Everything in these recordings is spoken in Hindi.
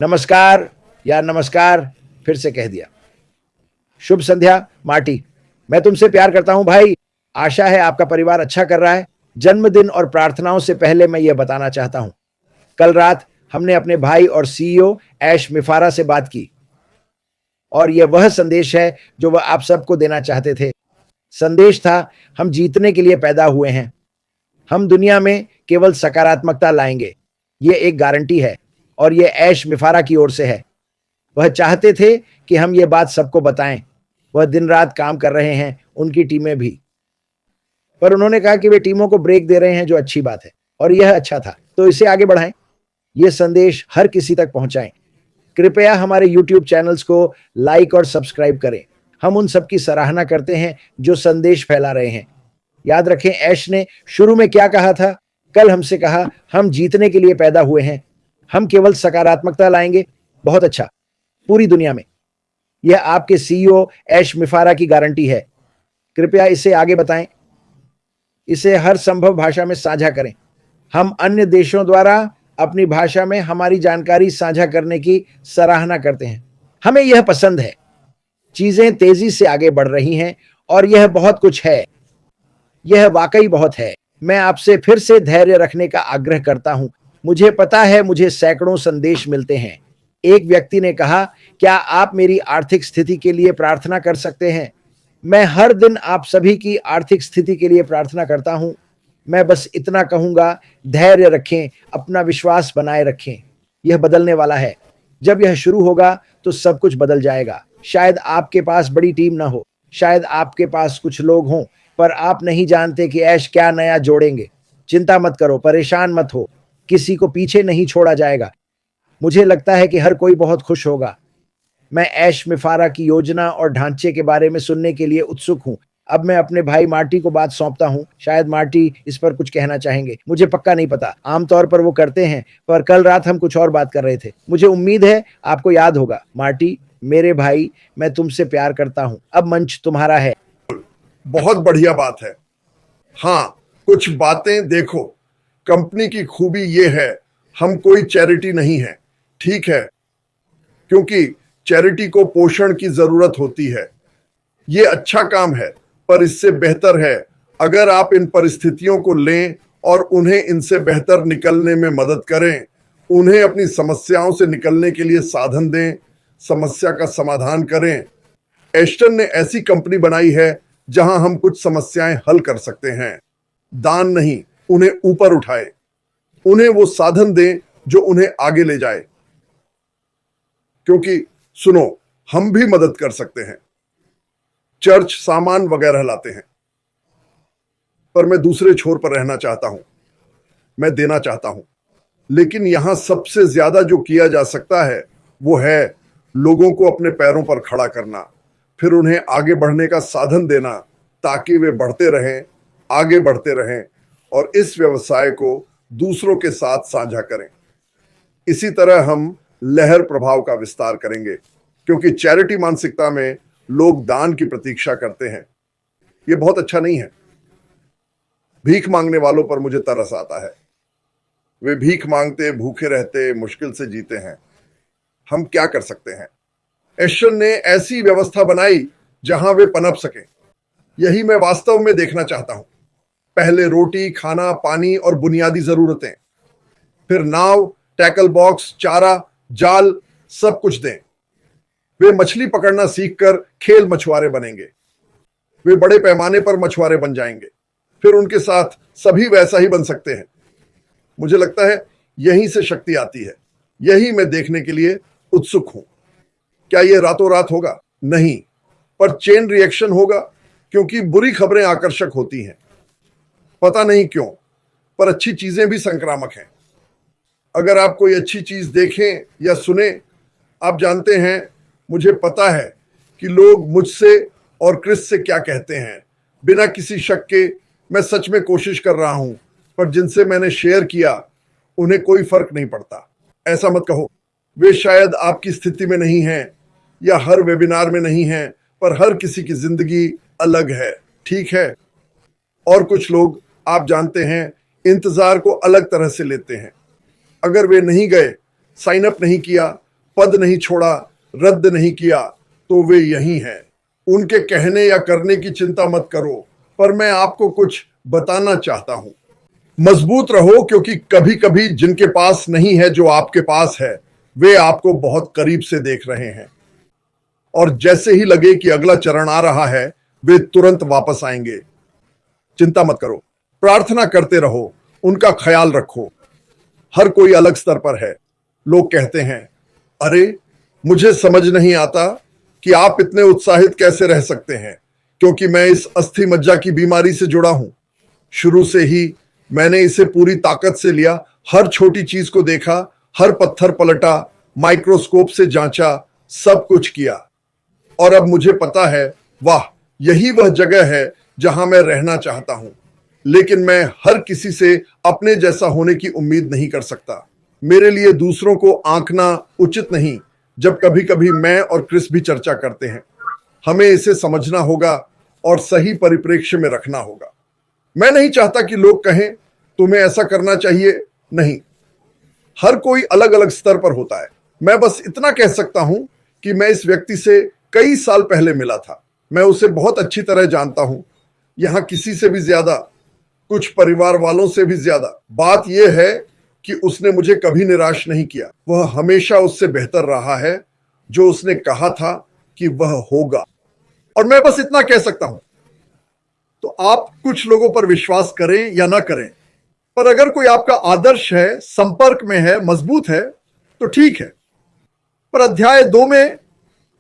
नमस्कार या नमस्कार फिर से कह दिया। शुभ संध्या मार्टी, मैं तुमसे प्यार करता हूं भाई। आशा है आपका परिवार अच्छा कर रहा है। जन्मदिन और प्रार्थनाओं से पहले मैं यह बताना चाहता हूं, कल रात हमने अपने भाई और सीईओ ऐश मिफारा से बात की और यह वह संदेश है जो वह आप सबको देना चाहते थे। संदेश था, हम जीतने के लिए पैदा हुए हैं। हम दुनिया में केवल सकारात्मकता लाएंगे, यह एक गारंटी है और यह ऐश मिफारा की ओर से है। वह चाहते थे कि हम ये बात सबको बताएं। वह दिन रात काम कर रहे हैं, उनकी टीमें भी। पर उन्होंने कहा कि वे टीमों को ब्रेक दे रहे हैं, जो अच्छी बात है और यह अच्छा था। तो इसे आगे बढ़ाएं, यह संदेश हर किसी तक पहुंचाएं। कृपया हमारे YouTube चैनल्स को लाइक और सब्सक्राइब करें। हम उन सबकी सराहना करते हैं जो संदेश फैला रहे हैं। याद रखें, ऐश ने शुरू में क्या कहा था? कल हमसे कहा, हम जीतने के लिए पैदा हुए हैं। हम केवल सकारात्मकता लाएंगे। बहुत अच्छा, पूरी दुनिया में। यह आपके सीईओ ऐश मिफारा की गारंटी है। कृपया इसे आगे बताएं, इसे हर संभव भाषा में साझा करें। हम अन्य देशों द्वारा अपनी भाषा में हमारी जानकारी साझा करने की सराहना करते हैं। हमें यह पसंद है। चीजें तेजी से आगे बढ़ रही हैं और यह बहुत कुछ है। यह वाकई बहुत है। मैं आपसे फिर से धैर्य रखने का आग्रह करता हूं। मुझे पता है, मुझे सैकड़ों संदेश मिलते हैं। एक व्यक्ति ने कहा, क्या आप मेरी आर्थिक स्थिति के लिए प्रार्थना कर सकते हैं? मैं हर दिन आप सभी की आर्थिक स्थिति के लिए प्रार्थना करता हूं। मैं बस इतना कहूंगा, धैर्य रखें, अपना विश्वास बनाए रखें। यह बदलने वाला है। जब यह शुरू होगा तो सब कुछ बदल जाएगा। शायद आपके पास बड़ी टीम ना हो, शायद आपके पास कुछ लोग हों, पर आप नहीं जानते कि ऐश क्या नया जोड़ेंगे। चिंता मत करो, परेशान मत हो, किसी को पीछे नहीं छोड़ा जाएगा। मुझे लगता है कि हर कोई बहुत खुश होगा। मैं ऐश मिफारा की योजना और ढांचे के बारे में सुनने के लिए उत्सुक हूं। अब मैं अपने भाई मार्टी को बात सौंपता हूं। शायद मार्टी इस पर कुछ कहना चाहेंगे, मुझे पक्का नहीं पता। आमतौर पर वो करते हैं, पर कल रात हम कुछ और बात कर रहे थे। मुझे उम्मीद है आपको याद होगा। मार्टी, मेरे भाई, मैं तुमसे प्यार करता हूं। अब मंच तुम्हारा है। बहुत बढ़िया बात है। हाँ, कुछ बातें देखो। कंपनी की खूबी ये है, हम कोई चैरिटी नहीं है, ठीक है? क्योंकि चैरिटी को पोषण की जरूरत होती है। ये अच्छा काम है, पर इससे बेहतर है अगर आप इन परिस्थितियों को लें और उन्हें इनसे बेहतर निकलने में मदद करें। उन्हें अपनी समस्याओं से निकलने के लिए साधन दें, समस्या का समाधान करें। एस्टन ने ऐसी कंपनी बनाई है जहां हम कुछ समस्याएं हल कर सकते हैं। दान नहीं, उन्हें ऊपर उठाएं। उन्हें वो साधन दें जो उन्हें आगे ले जाए। क्योंकि सुनो, हम भी मदद कर सकते हैं। चर्च सामान वगैरह लाते हैं, पर मैं दूसरे छोर पर रहना चाहता हूं। मैं देना चाहता हूं। लेकिन यहां सबसे ज्यादा जो किया जा सकता है वो है लोगों को अपने पैरों पर खड़ा करना, फिर उन्हें आगे बढ़ने का साधन देना ताकि वे बढ़ते रहें, आगे बढ़ते रहें और इस व्यवसाय को दूसरों के साथ साझा करें। इसी तरह हम लहर प्रभाव का विस्तार करेंगे, क्योंकि चैरिटी मानसिकता में लोग दान की प्रतीक्षा करते हैं। यह बहुत अच्छा नहीं है। भीख मांगने वालों पर मुझे तरस आता है। वे भीख मांगते, भूखे रहते, मुश्किल से जीते हैं। हम क्या कर सकते हैं? एस्टन ने ऐसी व्यवस्था बनाई जहां वे पनप सकें। यही मैं वास्तव में देखना चाहता हूं। पहले रोटी, खाना, पानी और बुनियादी जरूरतें, फिर नाव, टैकल बॉक्स, चारा, जाल, सब कुछ दें। वे मछली पकड़ना सीखकर खेल मछुआरे बनेंगे। वे बड़े पैमाने पर मछुआरे बन जाएंगे, फिर उनके साथ सभी वैसा ही बन सकते हैं। मुझे लगता है यहीं से शक्ति आती है। यही मैं देखने के लिए उत्सुक हूं। क्या यह रातों रात होगा? नहीं, पर चेन रिएक्शन होगा, क्योंकि बुरी खबरें आकर्षक होती हैं। पता नहीं क्यों, पर अच्छी चीजें भी संक्रामक हैं। अगर आप कोई अच्छी चीज देखें या सुने, आप जानते हैं, मुझे पता है कि लोग मुझसे और क्रिस से क्या कहते हैं। बिना किसी शक के मैं सच में कोशिश कर रहा हूं, पर जिनसे मैंने शेयर किया उन्हें कोई फर्क नहीं पड़ता। ऐसा मत कहो। वे शायद आपकी स्थिति में नहीं हैं या हर वेबिनार में नहीं हैं, पर हर किसी की जिंदगी अलग है, ठीक है? और कुछ लोग, आप जानते हैं, इंतजार को अलग तरह से लेते हैं। अगर वे नहीं गए, साइन अप नहीं किया, पद नहीं छोड़ा, रद्द नहीं किया, तो वे यही हैं। उनके कहने या करने की चिंता मत करो, पर मैं आपको कुछ बताना चाहता हूं। मजबूत रहो, क्योंकि कभी कभी जिनके पास नहीं है जो आपके पास है, वे आपको बहुत करीब से देख रहे हैं, और जैसे ही लगे कि अगला चरण आ रहा है, वे तुरंत वापस आएंगे। चिंता मत करो, प्रार्थना करते रहो, उनका ख्याल रखो। हर कोई अलग स्तर पर है। लोग कहते हैं, अरे मुझे समझ नहीं आता कि आप इतने उत्साहित कैसे रह सकते हैं, क्योंकि मैं इस अस्थि मज्जा की बीमारी से जुड़ा हूं। शुरू से ही मैंने इसे पूरी ताकत से लिया, हर छोटी चीज को देखा, हर पत्थर पलटा, माइक्रोस्कोप से जांचा, सब कुछ किया, और अब मुझे पता है, वाह, यही वह जगह है जहां मैं रहना चाहता हूं। लेकिन मैं हर किसी से अपने जैसा होने की उम्मीद नहीं कर सकता। मेरे लिए दूसरों को आंकना उचित नहीं। जब कभी कभी मैं और क्रिस भी चर्चा करते हैं, हमें इसे समझना होगा और सही परिप्रेक्ष्य में रखना होगा। मैं नहीं चाहता कि लोग कहें तुम्हें ऐसा करना चाहिए। नहीं, हर कोई अलग अलग स्तर पर होता है। मैं बस इतना कह सकता हूं कि मैं इस व्यक्ति से कई साल पहले मिला था। मैं उसे बहुत अच्छी तरह जानता हूं, यहां किसी से भी ज्यादा, कुछ परिवार वालों से भी ज्यादा। बात यह है कि उसने मुझे कभी निराश नहीं किया। वह हमेशा उससे बेहतर रहा है जो उसने कहा था कि वह होगा, और मैं बस इतना कह सकता हूं। तो आप कुछ लोगों पर विश्वास करें या ना करें, पर अगर कोई आपका आदर्श है, संपर्क में है, मजबूत है, तो ठीक है। पर अध्याय 2 में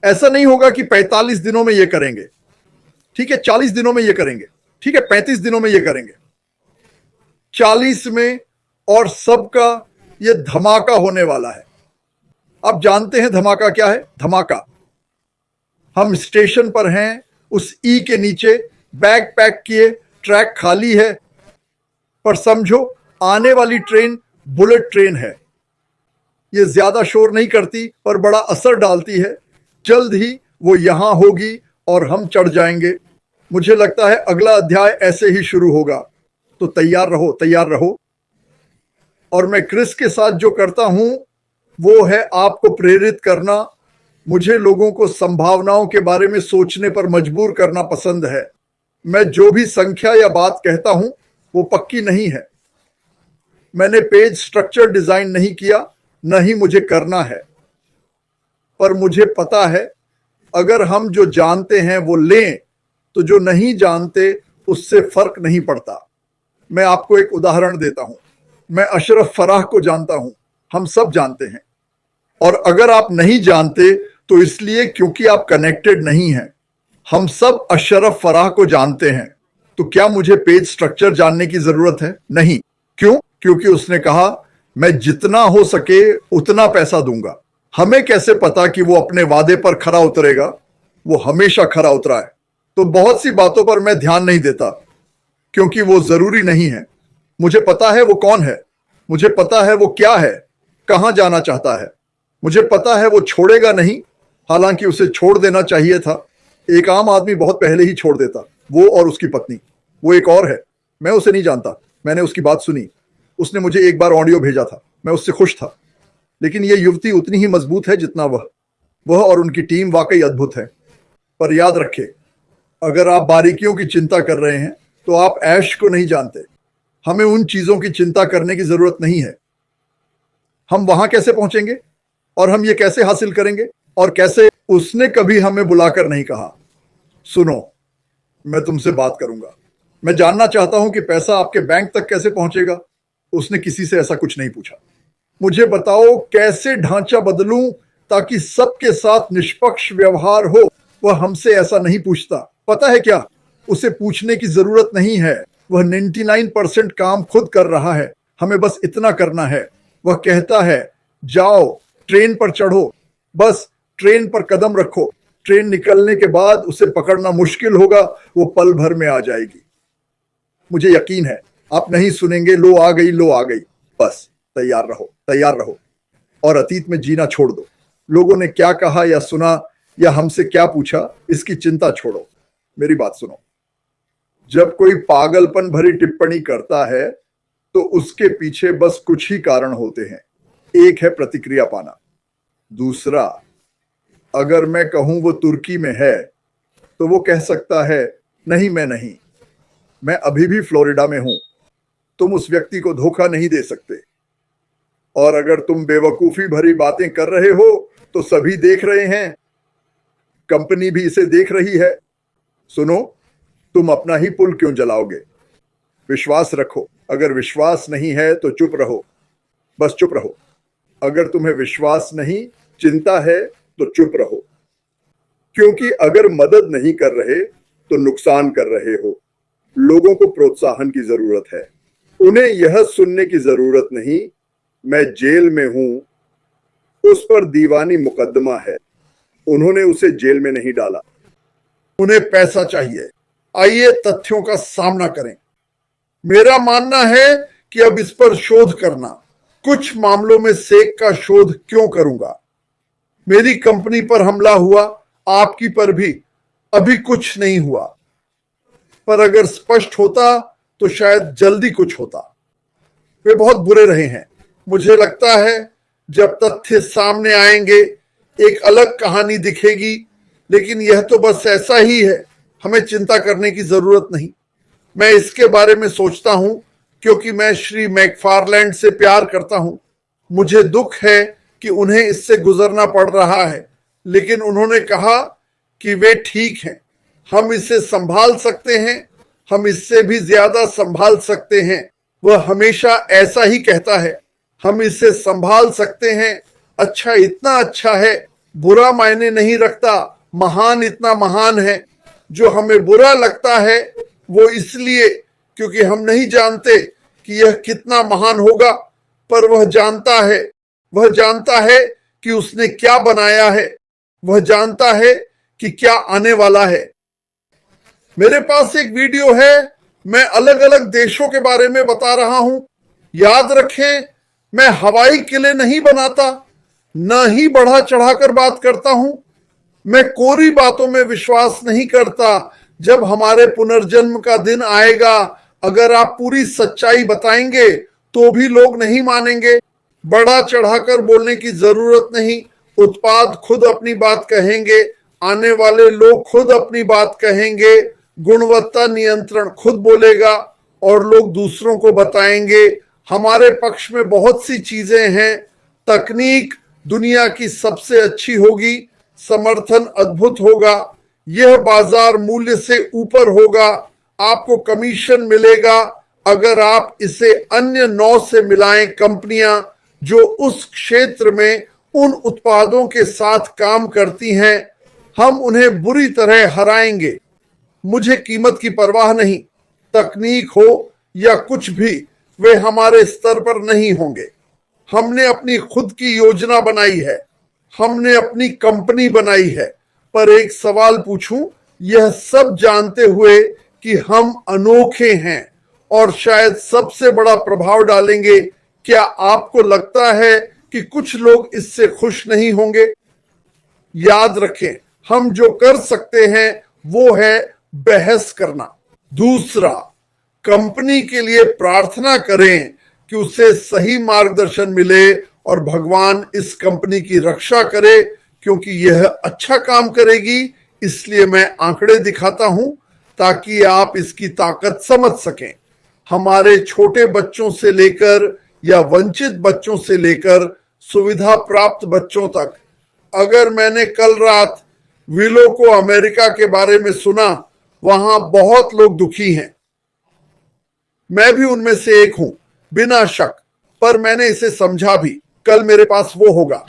ऐसा नहीं होगा कि 45 दिनों में ये करेंगे, ठीक है, 40 दिनों में ये करेंगे, ठीक है, 35 दिनों में ये करेंगे, 40 में, और सबका ये धमाका होने वाला है। आप जानते हैं धमाका क्या है? धमाका, हम स्टेशन पर हैं, उस ई के नीचे, बैग पैक किए, ट्रैक खाली है, पर समझो आने वाली ट्रेन बुलेट ट्रेन है। ये ज्यादा शोर नहीं करती, पर बड़ा असर डालती है। जल्द ही वो यहां होगी और हम चढ़ जाएंगे। मुझे लगता है अगला अध्याय ऐसे ही शुरू होगा। तो तैयार रहो, तैयार रहो। और मैं क्रिस के साथ जो करता हूं वो है आपको प्रेरित करना। मुझे लोगों को संभावनाओं के बारे में सोचने पर मजबूर करना पसंद है। मैं जो भी संख्या या बात कहता हूं वो पक्की नहीं है। मैंने पेज स्ट्रक्चर डिजाइन नहीं किया, न ही मुझे करना है, पर मुझे पता है अगर हम जो जानते हैं वो लें तो जो नहीं जानते उससे फर्क नहीं पड़ता। मैं आपको एक उदाहरण देता हूं। मैं अशरफ फराह को जानता हूं, हम सब जानते हैं, और अगर आप नहीं जानते तो इसलिए क्योंकि आप कनेक्टेड नहीं हैं। हम सब अशरफ फराह को जानते हैं, तो क्या मुझे पेज स्ट्रक्चर जानने की जरूरत है? नहीं। क्यों? क्योंकि उसने कहा मैं जितना हो सके उतना पैसा दूंगा। हमें कैसे पता कि वो अपने वादे पर खरा उतरेगा? वो हमेशा खरा उतरा है। तो बहुत सी बातों पर मैं ध्यान नहीं देता क्योंकि वो जरूरी नहीं है। मुझे पता है वो कौन है, मुझे पता है वो क्या है, कहां जाना चाहता है। मुझे पता है वो छोड़ेगा नहीं, हालांकि उसे छोड़ देना चाहिए था। एक आम आदमी बहुत पहले ही छोड़ देता, वो और उसकी पत्नी। वो एक और है, मैं उसे नहीं जानता। मैंने उसकी बात सुनी, उसने मुझे एक बार ऑडियो भेजा था, मैं उससे खुश था। लेकिन यह युवती उतनी ही मजबूत है जितना वह और उनकी टीम वाकई अद्भुत है। पर याद रखें, अगर आप बारीकियों की चिंता कर रहे हैं तो आप ऐश को नहीं जानते। हमें उन चीजों की चिंता करने की जरूरत नहीं है। हम वहां कैसे पहुंचेंगे और हम ये कैसे हासिल करेंगे और कैसे? उसने कभी हमें बुलाकर नहीं कहा, सुनो मैं तुमसे बात करूंगा। मैं जानना चाहता हूं कि पैसा आपके बैंक तक कैसे पहुंचेगा। उसने किसी से ऐसा कुछ नहीं पूछा। मुझे बताओ कैसे ढांचा बदलूं ताकि सबके साथ निष्पक्ष व्यवहार हो। वह हमसे ऐसा नहीं पूछता। पता है क्या, उसे पूछने की जरूरत नहीं है। वह 99% काम खुद कर रहा है। हमें बस इतना करना है। वह कहता है जाओ ट्रेन पर चढ़ो, बस ट्रेन पर कदम रखो। ट्रेन निकलने के बाद उसे पकड़ना मुश्किल होगा, वो पल भर में आ जाएगी। मुझे यकीन है आप नहीं सुनेंगे, लो आ गई, लो आ गई। बस तैयार रहो, तैयार रहो, और अतीत में जीना छोड़ दो। लोगों ने क्या कहा या सुना या हमसे क्या पूछा, इसकी चिंता छोड़ो। मेरी बात सुनो, जब कोई पागलपन भरी टिप्पणी करता है तो उसके पीछे बस कुछ ही कारण होते हैं। एक है प्रतिक्रिया पाना। दूसरा, अगर मैं कहूं वो तुर्की में है तो वो कह सकता है नहीं, मैं अभी भी फ्लोरिडा में हूं। तुम उस व्यक्ति को धोखा नहीं दे सकते। और अगर तुम बेवकूफी भरी बातें कर रहे हो तो सभी देख रहे हैं, कंपनी भी इसे देख रही है। सुनो, तुम अपना ही पुल क्यों जलाओगे? विश्वास रखो। अगर विश्वास नहीं है तो चुप रहो, बस चुप रहो। अगर तुम्हें विश्वास नहीं, चिंता है तो चुप रहो, क्योंकि अगर मदद नहीं कर रहे तो नुकसान कर रहे हो। लोगों को प्रोत्साहन की जरूरत है, उन्हें यह सुनने की जरूरत नहीं मैं जेल में हूं, उस पर दीवानी मुकदमा है। उन्होंने उसे जेल में नहीं डाला, उन्हें पैसा चाहिए। आइए तथ्यों का सामना करें। मेरा मानना है कि अब इस पर शोध करना। कुछ मामलों में सेक का शोध क्यों करूंगा? मेरी कंपनी पर हमला हुआ, आपकी पर भी अभी कुछ नहीं हुआ, पर अगर स्पष्ट होता तो शायद जल्दी कुछ होता। वे बहुत बुरे रहे हैं। मुझे लगता है जब तथ्य सामने आएंगे एक अलग कहानी दिखेगी, लेकिन यह तो बस ऐसा ही है, हमें चिंता करने की जरूरत नहीं। मैं इसके बारे में सोचता हूं क्योंकि मैं श्री मैकफारलैंड से प्यार करता हूं। मुझे दुख है कि उन्हें इससे गुजरना पड़ रहा है, लेकिन उन्होंने कहा कि वे ठीक हैं। हम इसे संभाल सकते हैं, हम इससे भी ज्यादा संभाल सकते हैं। वह हमेशा ऐसा ही कहता है, हम इसे संभाल सकते हैं। अच्छा, इतना अच्छा है, बुरा मायने नहीं रखता। महान इतना महान है। जो हमें बुरा लगता है वो इसलिए क्योंकि हम नहीं जानते कि यह कितना महान होगा, पर वह जानता है कि उसने क्या बनाया है, वह जानता है कि क्या आने वाला है। मेरे पास एक वीडियो है, मैं अलग अलग देशों के बारे में बता रहा हूं। याद रखें, मैं हवाई किले नहीं बनाता, न ही बढ़ा चढ़ाकर बात करता हूं। मैं कोरी बातों में विश्वास नहीं करता। जब हमारे पुनर्जन्म का दिन आएगा, अगर आप पूरी सच्चाई बताएंगे तो भी लोग नहीं मानेंगे। बढ़ा चढ़ाकर बोलने की जरूरत नहीं। उत्पाद खुद अपनी बात कहेंगे, आने वाले लोग खुद अपनी बात कहेंगे, गुणवत्ता नियंत्रण खुद बोलेगा और लोग दूसरों को बताएंगे। हमारे पक्ष में बहुत सी चीजें हैं। तकनीक दुनिया की सबसे अच्छी होगी, समर्थन अद्भुत होगा, यह बाजार मूल्य से ऊपर होगा, आपको कमीशन मिलेगा अगर आप इसे अन्य 9 से मिलाएं। कंपनियां जो उस क्षेत्र में उन उत्पादों के साथ काम करती हैं, हम उन्हें बुरी तरह हराएंगे। मुझे कीमत की परवाह नहीं, तकनीक हो या कुछ भी, वे हमारे स्तर पर नहीं होंगे। हमने अपनी खुद की योजना बनाई है, हमने अपनी कंपनी बनाई है। पर एक सवाल पूछूं, यह सब जानते हुए कि हम अनोखे हैं और शायद सबसे बड़ा प्रभाव डालेंगे, क्या आपको लगता है कि कुछ लोग इससे खुश नहीं होंगे? याद रखें, हम जो कर सकते हैं वो है बहस करना। दूसरा, कंपनी के लिए प्रार्थना करें कि उसे सही मार्गदर्शन मिले और भगवान इस कंपनी की रक्षा करे, क्योंकि यह अच्छा काम करेगी। इसलिए मैं आंकड़े दिखाता हूं ताकि आप इसकी ताकत समझ सकें। हमारे छोटे बच्चों से लेकर या वंचित बच्चों से लेकर सुविधा प्राप्त बच्चों तक। अगर मैंने कल रात विलो को अमेरिका के बारे में सुना, वहां बहुत लोग दुखी हैं। मैं भी उनमें से एक हूं, बिना शक, पर मैंने इसे समझा भी। कल मेरे पास वो होगा।